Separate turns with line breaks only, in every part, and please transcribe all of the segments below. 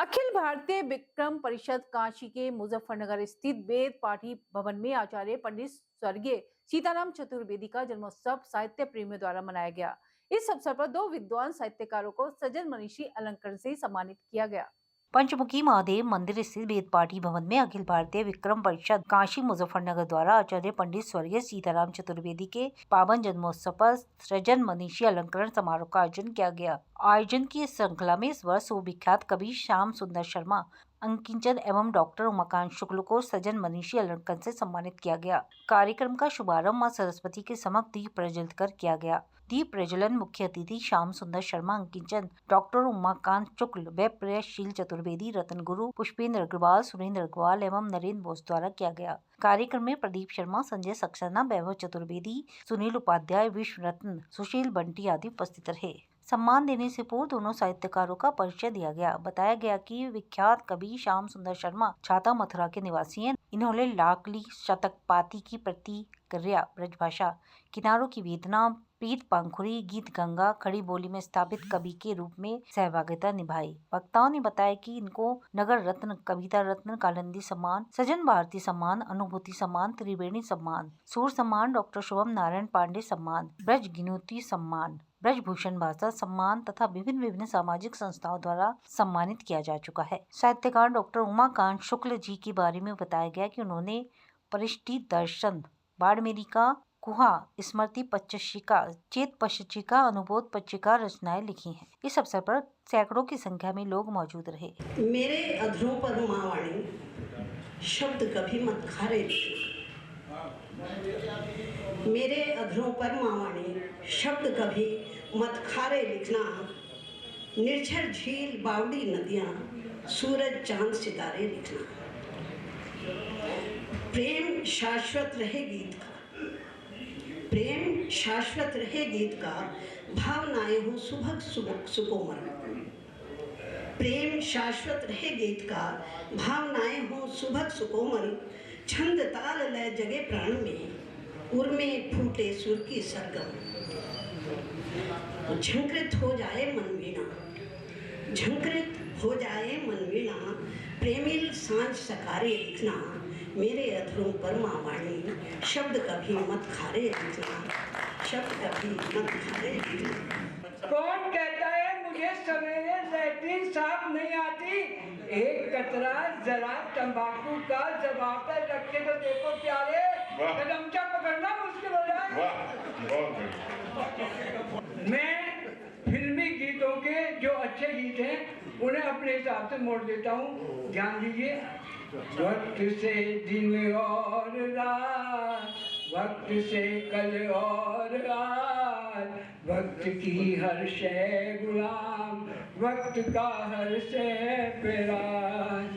अखिल भारतीय विक्रम परिषद काशी के मुजफ्फरनगर स्थित वेद पाठी भवन में आचार्य पंडित स्वर्गीय सीताराम चतुर्वेदी का जन्मोत्सव साहित्य प्रेमियों द्वारा मनाया गया। इस अवसर पर दो विद्वान साहित्यकारों को सजन मनीषी अलंकरण से सम्मानित किया गया। पंचमुखी महादेव मंदिर स्थित वेद पाठी भवन में अखिल भारतीय विक्रम परिषद काशी मुजफ्फरनगर द्वारा आचार्य पंडित स्वर्गीय सीताराम चतुर्वेदी के पावन जन्मोत्सव पर सृजन मनीषी अलंकरण समारोह का आयोजन किया गया। आयोजन की इस श्रृंखला में इस वर्ष सुविख्यात कवि श्याम सुंदर शर्मा, अंकिंचन एवं डॉक्टर उमाकांत शुक्ल को सजन मनीषी अलंकरण से सम्मानित किया गया। कार्यक्रम का शुभारंभ मां सरस्वती के समक्ष दीप प्रज्वलित कर किया गया। दीप प्रज्वलन मुख्य अतिथि श्याम सुंदर शर्मा, अंकिंचन, डॉक्टर उमाकांत शुक्ल व प्रयशील चतुर्वेदी, रतन गुरु, पुष्पेंद्र अग्रवाल, सुरेंद्र अग्रवाल एवं नरेंद्र बोस द्वारा किया गया। कार्यक्रम में प्रदीप शर्मा, संजय सक्सेना, वैभव चतुर्वेदी, सुनील उपाध्याय, विश्व रत्न, सुशील बंटी आदि उपस्थित रहे। सम्मान देने से पूर्व दोनों साहित्यकारों का परिचय दिया गया। बताया गया कि विख्यात कवि श्याम सुंदर शर्मा छाता मथुरा के निवासी हैं। इन्होंने लाकली शतक, पाती की प्रतिक्रिया, ब्रजभाषा, किनारों की वेदना, प्रीत पांखुरी, गीत गंगा, खड़ी बोली में स्थापित कवि के रूप में सहभागिता निभाई। वक्ताओं ने बताया कि इनको नगर रत्न, कविता रत्न, कालिंदी सम्मान, सजन भारती सम्मान, अनुभूति सम्मान, त्रिवेणी सम्मान, सूर सम्मान, डॉक्टर शुभम नारायण पांडे सम्मान, ब्रज गिनोती सम्मान, ब्रजभूषण भाषा सम्मान तथा विभिन्न सामाजिक संस्थाओं द्वारा सम्मानित किया जा चुका है। साहित्यकार डॉक्टर उमाकांत शुक्ल जी के बारे में बताया गया कि उन्होंने परिष्टि दर्शन, बाड़मेरी का कुहा, स्मृति पच्चशिका, चेत पच्चशिका, अनुबोध पच्चिका रचनाएं लिखी हैं। इस अवसर पर सैकड़ों की संख्या में लोग मौजूद रहे।
मेरे अधरों पर मावाणी, शब्द कभी मत खारे लिखना। मेरे अधरों पर मावाणी, शब्द कभी मत खारे लिखना। निर्झर झील, बावड़ी नदियां, सूरज चांद सितारे लिखना। प्रेम शाश्वत रहे गीत का, प्रेम शाश्वत रहे गीत का, भावनाएं हो सुभग सुकोमल। प्रेम शाश्वत रहे गीत का, भावनाएं हो सुभग सुकोमल। छंद ताल लय जगे प्राण में, उर्मे फूटे सुर की सरगम। झंकृत हो जाए मन वीणा, झंकृत हो जाए मन वीणा। प्रेमिल सांझ सकारे लिखना। मेरे अधरों पर मावाणी, शब्द कभी मत खारे लिखना, शब्द कभी मत खारे लिखना।
कौन कहता है मुझे सवेरे लैट्रिन साफ नहीं आती? एक कतरा जरा तंबाकू का जवाब पर रख के तो देखो प्यारे, कदमचा पकड़ना मुश्किल हो जाए। मैं फिल्मी गीतों के जो अच्छे गीत हैं उन्हें अपने हिसाब से मोड़ देता हूँ। ध्यान दीजिए। वक्त से दिन और रात, वक्त से कल और आज, वक्त की हर शय गुलाम, वक्त का हर शय पेराज।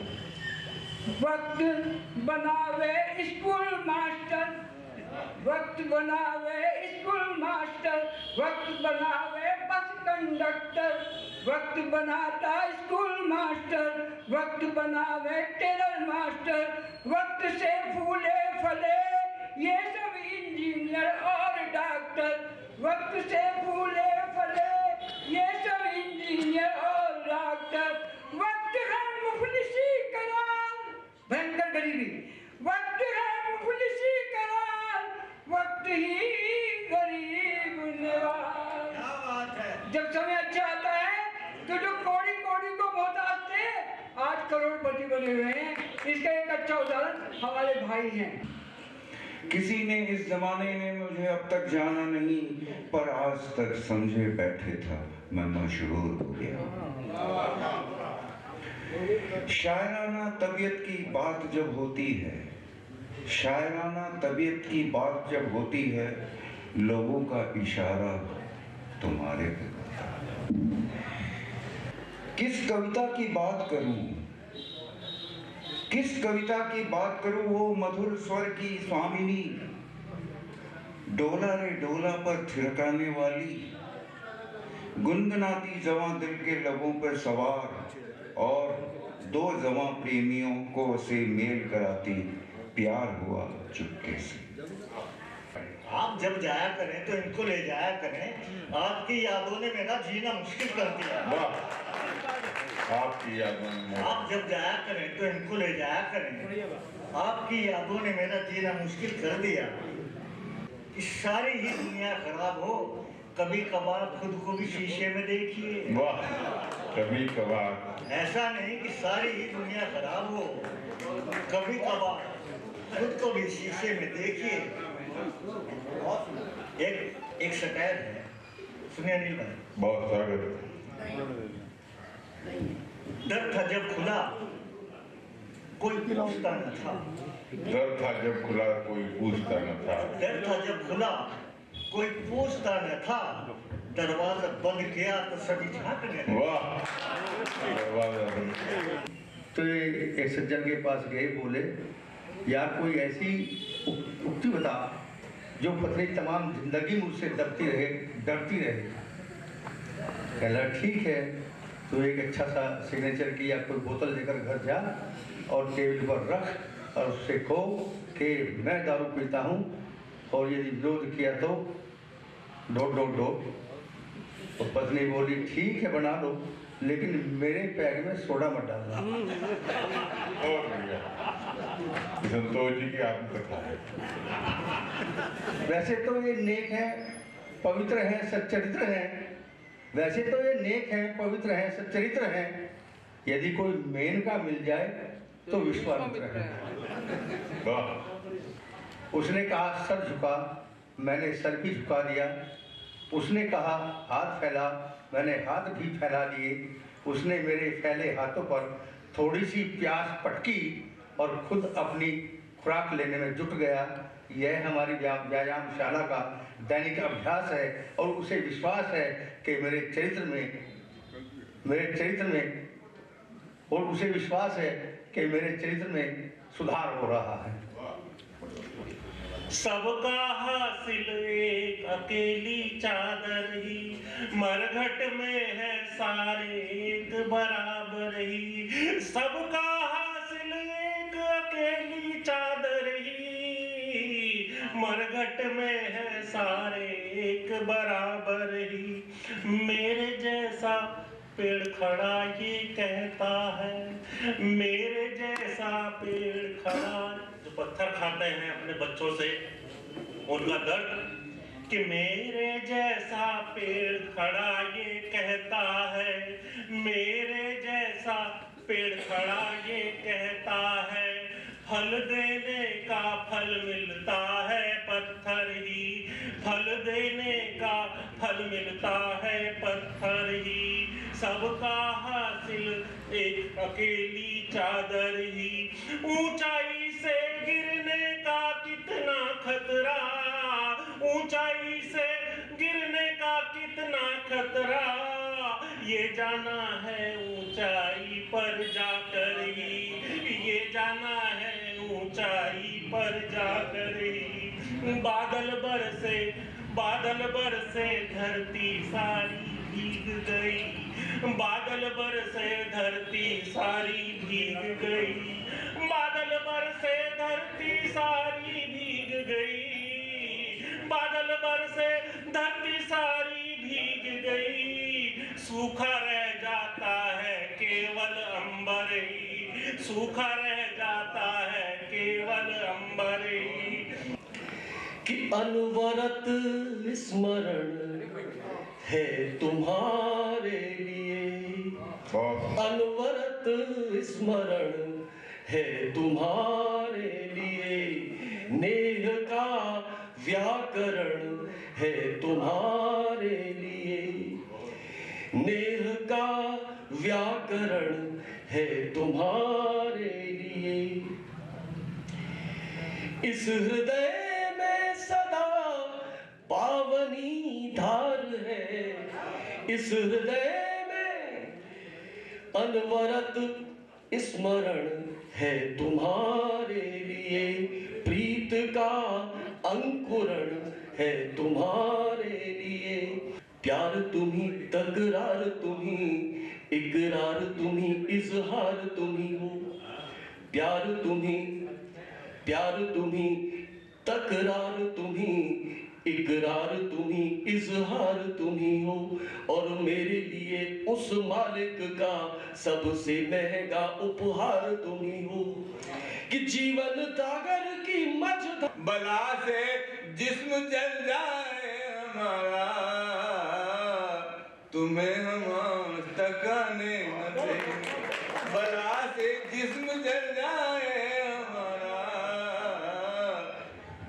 वक्त बनावे स्कूल मास्टर, वक्त बनावे स्कूल मास्टर, वक्त बनावे बस कंडक्टर, वक्त बनाता स्कूल मास्टर, वक्त बनावे टेलर मास्टर। वक्त से फूले फले ये सब इंजीनियर और डॉक्टर, वक्त से फूले फले ये सब इंजीनियर और डॉक्टर। वक्त है मुफलिसी करार, भयंकर गरीबी, वक्त है मुफलिसी करार, वक्त ही गरीब निवार। जब समय अच्छा आता है तो जो कौड़ी कौड़ी को मोहताज थे आज करोड़पति बने हुए हैं। इसका एक अच्छा उदाहरण हमारे भाई हैं।
किसी ने इस जमाने में मुझे अब तक जाना नहीं, पर आज तक समझे बैठे था मैं मशहूर हो गया। शायराना तबीयत की बात जब होती है, शायराना तबीयत की बात जब होती है, लोगों का इशारा तुम्हारे पे होता है। किस कविता की बात करूं, किस कविता की बात करूं, वो मधुर स्वर की स्वामिनी, डोला रे डोला पर थिरकाने वाली, गुनगुनाती जवां दिल के लबों पर सवार, और दो जवां प्रेमियों को से मेल कराती, प्यार हुआ चुपके से।
आप जब जाया करें तो इनको ले जाया करें, आपकी यादों ने मेरा जीना मुश्किल कर दिया।
आपकी यादों में
आप जब जाया करें तो इनको ले जाया करें। आपकी यादों ने मेरा जीना मुश्किल कर दिया कि सारी ही दुनिया खराब हो, कभी कभार खुद को भी शीशे में देखिए।
वाह, कभी कभार
ऐसा नहीं कि सारी ही दुनिया खराब हो, कभी कभार खुद को भी शीशे में देखिए। एक शिकायत है, सुनिए अनिल भाई।
बहुत स्वागत।
दर था जब खुला कोई पूछता न था।
दर था जब खुला कोई पूछता न था।
दर था जब खुला कोई पूछता न था। दरवाजा बंद किया तो सभी झांकने लगे।
वाह, दरवाजा बंद।
तो एक सज्जन के पास गए, बोले यार कोई ऐसी उक्ति बता जो पत्नी तमाम जिंदगी मुझसे डरती रहे। कहला ठीक है, तो एक अच्छा सा सिग्नेचर किया, कोई बोतल लेकर घर जा और टेबल पर रख और उससे कहो कि मैं दारू पीता हूँ और यदि विरोध किया तो डोट। तो पत्नी बोली ठीक है बना लो, लेकिन मेरे पैग में सोडा मत डालना।
और बढ़िया, संतोष जी की आत्मकथा है।
वैसे तो ये नेक है, पवित्र है, सच्चरित्र है। वैसे तो ये नेक है, पवित्र है, सच्चरित्र है। यदि कोई मेनका मिल जाए तो विश्वामित्र है।
वाह,
उसने कहा सर झुका, मैंने सर भी झुका दिया। उसने कहा हाथ फैला, मैंने हाथ भी फैला लिए। उसने मेरे फैले हाथों पर थोड़ी सी प्यास पटकी और खुद अपनी खुराक लेने में जुट गया। यह हमारी व्यायामशाला का दैनिक अभ्यास है और उसे विश्वास है कि मेरे चरित्र में सुधार हो रहा है।
सबका हासिल एक अकेली चादर ही, मरघट में है सारे एक बराबर ही। सबका हासिल एक अकेली चादर ही, मरघट में है सारे एक बराबर ही। मेरे जैसा पेड़ खड़ा ये कहता है, मेरे जैसा पेड़ खड़ा। जो पत्थर खाते हैं अपने बच्चों से, उनका दर्द कि मेरे जैसा पेड़ खड़ा ये कहता है, मेरे जैसा पेड़ खड़ा ये कहता है। फल देने का फल मिलता है पत्थर ही, फल देने का फल मिलता है पत्थर ही। सबका हासिल एक अकेली चादर ही। ऊंचाई से गिरने का कितना खतरा, ऊंचाई से गिरने का कितना खतरा। ये जाना है ऊंचाई पर जाकर ही, ये जाना है ऊंचाई पर जाकर ही। बादल बरसे धरती सारी भीग गई, बादल बरसे धरती सारी भीग गई, बादल बरसे धरती सारी भीग गई, बादल बरसे धरती सारी भीग गई। सूखा रह जाता है केवल अंबर ही, सूखा रह जाता है केवल अंबर ही।
कि अनवरत स्मरण है तुम्हारे लिए, अनवरत स्मरण है तुम्हारे लिए। नेह का व्याकरण है तुम्हारे लिए, नेह का व्याकरण है तुम्हारे लिए। इस हृदय में सदा पावनी धार है, इस हृदय में अनवरत स्मरण है तुम्हारे लिए। प्रीत का अंकुरण है तुम्हारे लिए। प्यार तुम्ही, तकरार तुम्ही, इकरार तुम्ही, इजहार तुम्ही हो। प्यार तुम्ही, तकरार तुम्ही, इकरार तुम ही, इजहार तुम ही हो, और मेरे लिए उस मालिक का सबसे महंगा उपहार तुम ही हो, कि जीवन सागर की मझ
बला से जिस्म जल जाए हमारा, तुम्हें हम तकाने न देंगे। बला से जिस्म जल जाए हमारा,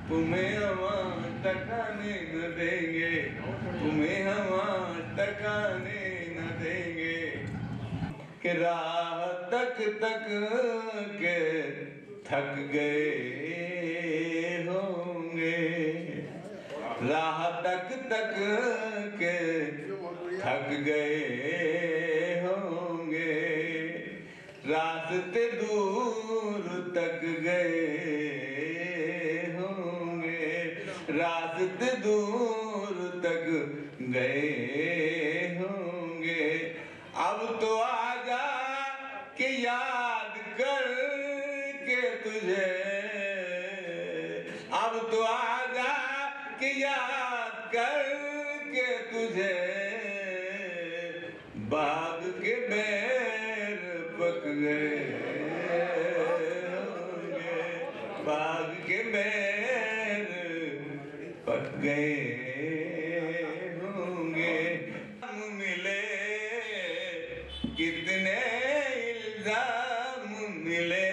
तुम्हें हम तकाने न देंगे, तुम्हें हम तकाने न देंगे। कि राह तक तक के थक गए होंगे, राह तक तक के थक गए होंगे, रास्ते दूर तक गए होंगे, रास्ते दूर तक गए होंगे। अब तो आजा कि याद कर के तुझे, अब तो आजा कि याद कर के तुझे, बाग के बेर पक गए होंगे, बाग के बेर पक गए होंगे। हम मिले कितने इल्जाम मिले,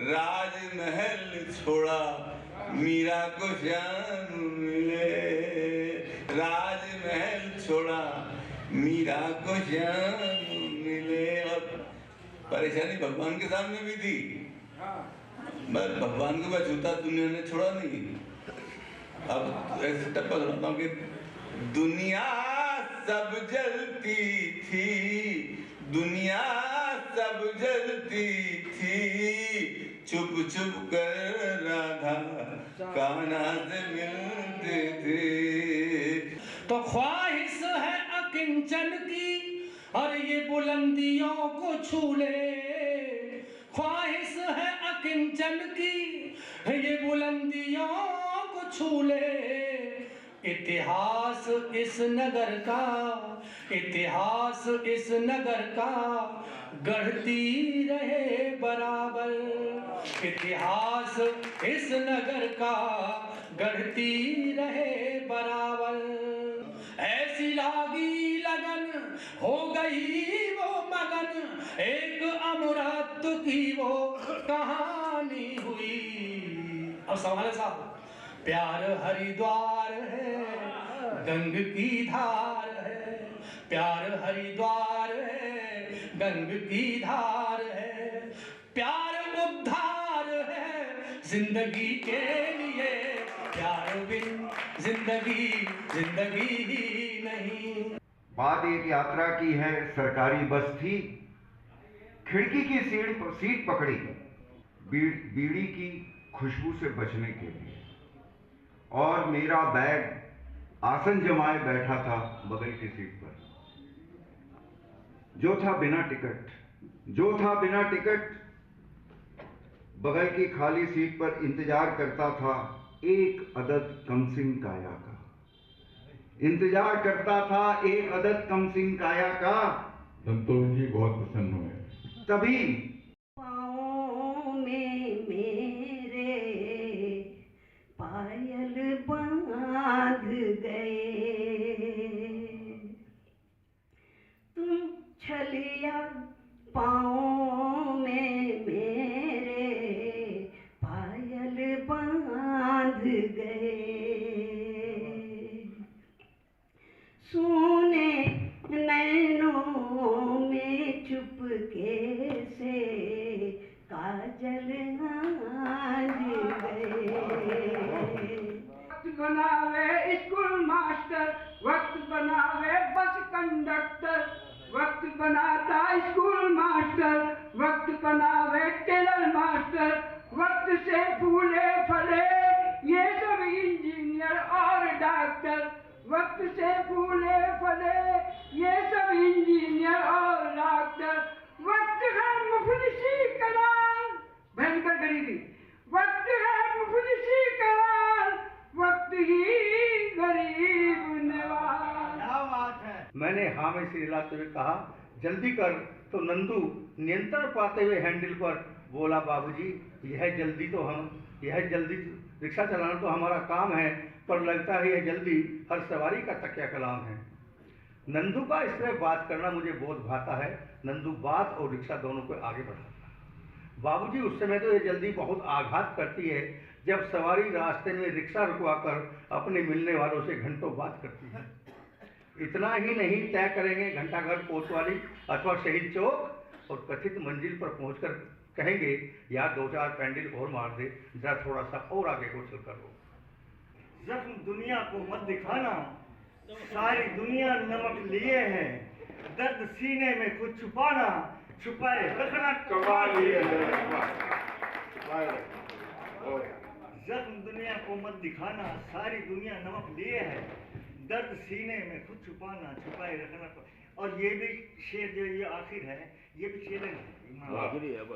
राजमहल छोड़ा मीरा को श्याम मिले, राजमहल छोड़ा मीरा को श्याम मिले। और परेशानी भगवान के सामने भी थी, बस भगवान को मैं छूता दुनिया ने छोड़ा नहीं। अब ऐसे टप्पा सुनाता हूँ कि दुनिया सब जलती थी, दुनिया सब जलती थी, चुप चुप कर राधा कान्हा से मिलते थे।
तो ख्वाहिश है अकिंचन की, और ये बुलंदियों को छू ले, ख्वाहिश है अकिंचन की, ये बुलंदियों को छू ले। इतिहास इस नगर का, इतिहास इस नगर का गढ़ती रहे बराबर, इतिहास इस नगर का गढ़ती रहे बराबर। ऐसी लागी लगन हो गई वो मगन, एक अमृत की वो कहानी हुई। अब सवाल साहब, प्यार हरिद्वार है, गंग की धार है, प्यार हरिद्वार है, गंग की धार है, प्यार उद्धार है जिंदगी के लिए, प्यार बिन जिंदगी जिंदगी ही नहीं।
बात एक यात्रा की है, सरकारी बस थी, खिड़की की सीट पकड़ी बीड़ी की खुशबू से बचने के लिए, और मेरा बैग आसन जमाए बैठा था बगल की सीट पर। जो था बिना टिकट, जो था बिना टिकट, बगल की खाली सीट पर इंतजार करता था एक अदद कमसिन काया का, इंतजार करता था एक अदद कमसिन काया का। संतोष जी बहुत प्रसन्न हुए। तभी
पाँव में मेरे पायल बांध गए, तुम छलिया पाँव में मेरे पायल बांध गए, सोने नैनों में चुपके से काजल आंज गए।
वक्त बनावे स्कूल मास्टर, वक्त बनावे बस कंडक्टर, वक्त बनाता स्कूल मास्टर, वक्त बनावे टेलर मास्टर, वक्त से फूले फले ये सब इंजीनियर और डॉक्टर, वक्त से फूले फले ये सब इंजीनियर और डॉक्टर। वक्त है मुफलिसी करार, भयंकर गरीबी, वक्त है मुफलिसी करार, वक्त
राह में से हिलाते हुए कहा, जल्दी कर। तो नंदू नियंत्रण पाते हुए हैंडल पर बोला, बाबूजी यह जल्दी रिक्शा चलाना तो हमारा काम है, पर लगता है यह जल्दी हर सवारी का तकिया कलाम है। नंदू का इस तरह बात करना मुझे बहुत भाता है। नंदू बात और रिक्शा दोनों को आगे बढ़ाता है। बाबूजी उस समय तो यह जल्दी बहुत आघात करती है जब सवारी रास्ते में रिक्शा रुकवाकर अपने मिलने वालों से घंटों बात करती है। इतना ही नहीं, तय करेंगे घंटाघर कोतवाली अथवा शहीद चौक और कथित मंजिल पर पहुंचकर कहेंगे, यार 2-4 पैंडल और मार दे, जरा थोड़ा सा और आगे को चल कर लो।
जख्म दुनिया को मत दिखाना, सारी दुनिया नमक लिए है, दर्द सीने में कुछ छुपाना, छुपाए रखना कमा लिए है। जख्म दुनिया को मत दिखाना, सारी दुनिया नमक लिए है, दर्द सीने में कुछ छुपाना, छुपाए रखना। और ये भी शेर जो ये आखिर है, ये भी शेर है।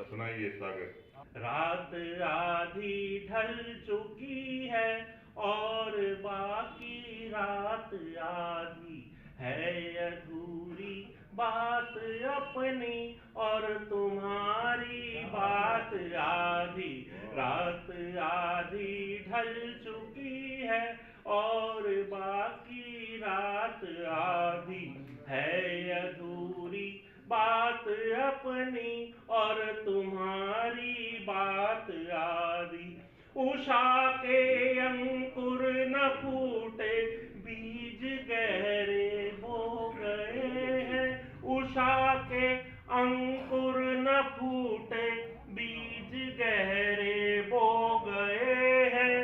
सुनाइए सागर।
रात आधी ढल चुकी है और बाकी रात आधी है, अधूरी बात अपनी और तुम्हारी बात आधी। रात आधी ढल चुकी है और बाकी रात आधी है, अधूरी बात अपनी और तुम्हारी बात आधी। उषा के अंकुर न फूटे, बीज गहरे बो गए हैं। उषा के अंकुर न फूटे, बीज गहरे बो गए हैं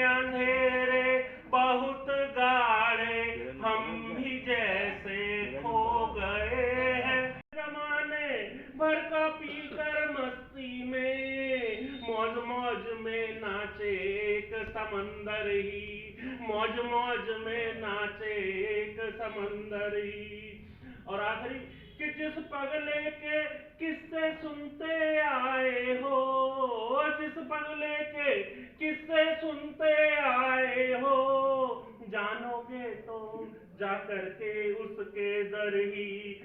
अंधेरे बहुत गाढ़े, हम भी जैसे खो गए हैं। जमाने भर का पीकर मस्ती में मौज मौज में नाचे एक समंदर ही, मौज मौज में नाचे एक समंदर ही। और आखिरी कि जिस पगले के किस्से सुनते आए हो, जिस पगले के किस्से सुनते आए हो, जानोगे तो जा करके उसके दर ही।